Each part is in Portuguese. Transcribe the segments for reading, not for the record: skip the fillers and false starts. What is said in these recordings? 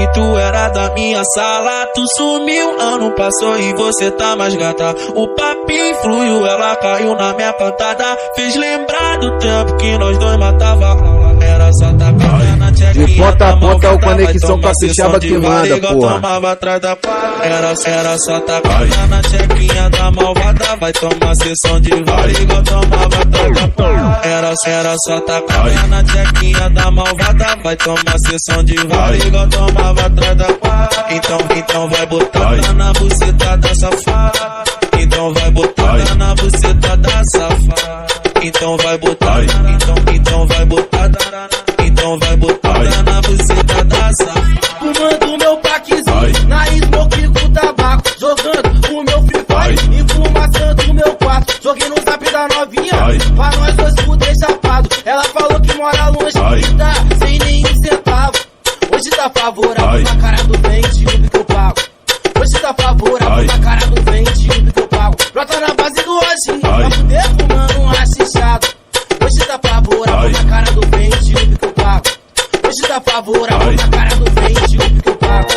que tu era da minha sala. Tu sumiu, ano passou e você tá mais gata. O papinho fluiu, ela caiu na minha cantada. Fez lembrar do tempo que nós dois matava aula. Era só tacar na tchequinha. De ponta a ponta é o conexão capixaba que manda, porra. Era só tacar na tchequinha da malvada. Vai tomar sessão de vara igual tomava atrás da porra. Era só tacar na tchequinha da malvada. Vai tomar sessão de vara igual tomava atrás da porra. Então vai botar na buceta da safada. Então vai botar na buceta da safada. Então vai botar, então vai botar, então vai botar na buceta da safada. Fumando meu paquezinho, na smoke com tabaco. Jogando o meu free fire, enfumaçando o meu quarto. Joguei no zap da novinha, pra nós dois fuder chapado. Ela falou que mora longe e tá sem nenhum centavo. Hoje tá favorável na cara do dente, o que eu pago. Hoje tá favorável na cara do dente, o que eu pago. Brota na base do hoje, pra fuder fumando um rachichado. Hoje tá favorável na cara do dente, o que eu pago. Hoje tá favorável na cara do dente, o que eu pago.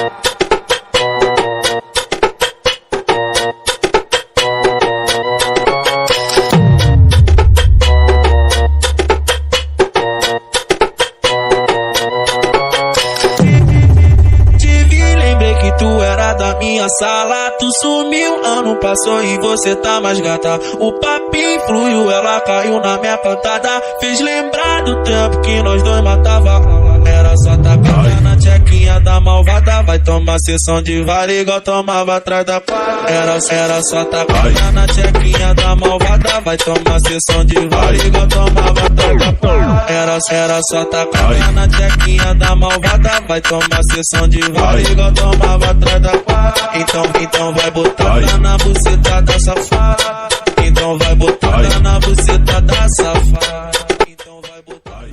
Tu era da minha sala, tu sumiu, ano passou e você tá mais gata. O papinho fluiu, ela caiu na minha cantada. Fez lembrar do tempo que nós dois matava aula. Era só tacar na tchequinha da malvada. Vai tomar sessão de vara igual tomava atrás da porra. Era só tacar na tchequinha da malvada. Vai tomar sessão de vara igual tomava atrás da porra. Era só tacar na tchequinha da malvada. Vai tomar sessão de vara igual tomava atrás da porra. Então vai botar na buceta da safada. Então vai botar na buceta da safada. Então vai botar,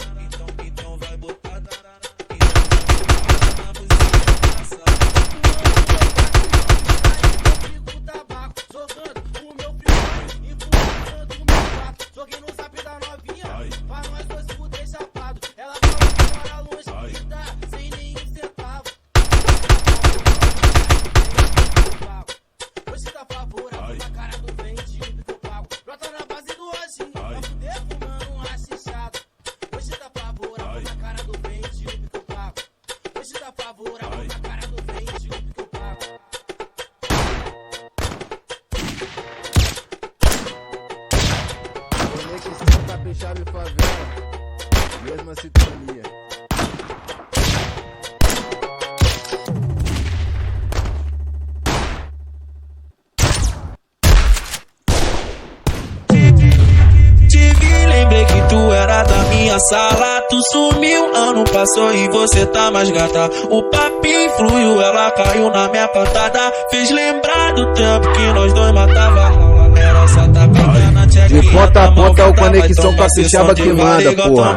então vai botar na buceta da safada. Jogando o meu free enfumaçando o meu quarto. Joguei no zap da novinha, pra nós dois fuder chapado. Ela falou que mora longe e tá sem nenhum centavo. Hoje tá favorável na cara do dente, o que eu pago. Brota na base do hoje, pra fuder fumando um rachichado. Hoje tá favorável na cara do dente, o que eu pago. Hoje tá favorável na cara do dente, o que eu pago. Conexão capixaba e favela, mesma sintonia. Lembrei que tu era da minha sala. Tu sumiu, ano passou e você tá mais gata. O papinho fluiu, ela caiu na minha cantada. Fez lembrar do tempo que nós dois matava aula. Era só tacar na tchequinha. De ponta a ponta é o conexão capixaba que manda, porra.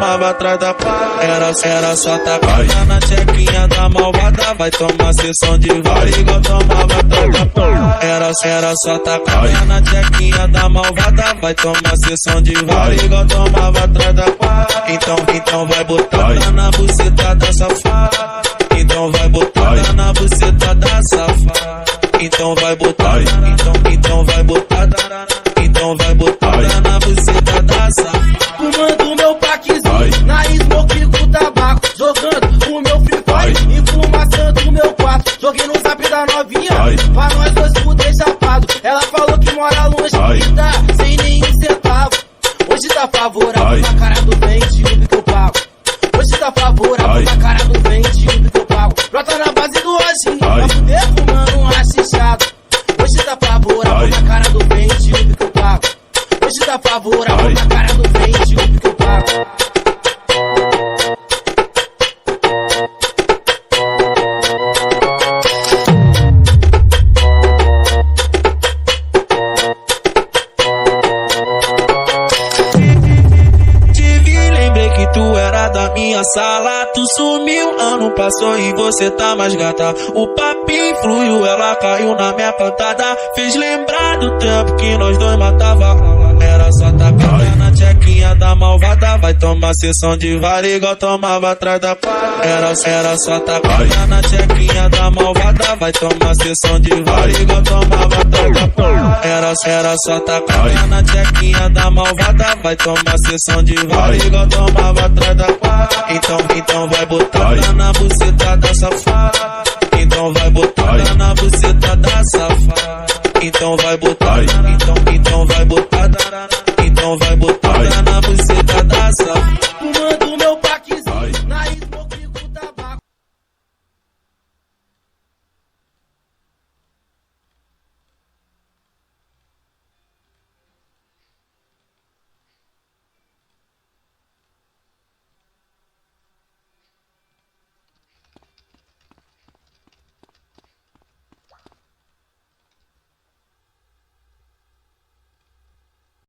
Era só tacar na tchequinha da malvada. Vai tomar sessão de vara igual tomava atrás da porra. Era só tacar na tchequinha da malvada. Vai tomar sessão de vara igual tomava atrás da porra. Então vai botar na buceta da safada. Então vai botar na buceta da safada. Então vai botar, então vai botar, então vai botar na buceta da safada. Fumando meu paquezinho, na smoke com tabaco. Jogando o meu free fire, enfumaçando o meu quarto. Joguei no zap da novinha, pra nós dois fuder chapado. Ela falou que mora longe e tá sem nenhum centavo. Hoje tá favorável na cara do dente, o que eu pago. Hoje tá favorável na cara do dente, o que eu pago. Brota na base do hoje, pra fuder fumando um rachichado. Hoje tá favorável na cara do dente, o que eu pago. Hoje tá favorável na cara do dente, o que eu pago. Tu era da minha sala, tu sumiu, ano passou e você tá mais gata. O papinho fluiu, ela caiu na minha cantada. Fez lembrar do tempo que nós dois matava aula. Era só tacar na tchequinha da malvada vai tomar sessão de vara igual tomava atrás da pá. Era só tacar na tchequinha da malvada vai tomar sessão de vara igual tomava atrás da pá. Era só tacar na tchequinha da malvada vai tomar sessão de vara igual tomava atrás da pá. Então vai botar na buceta da safada.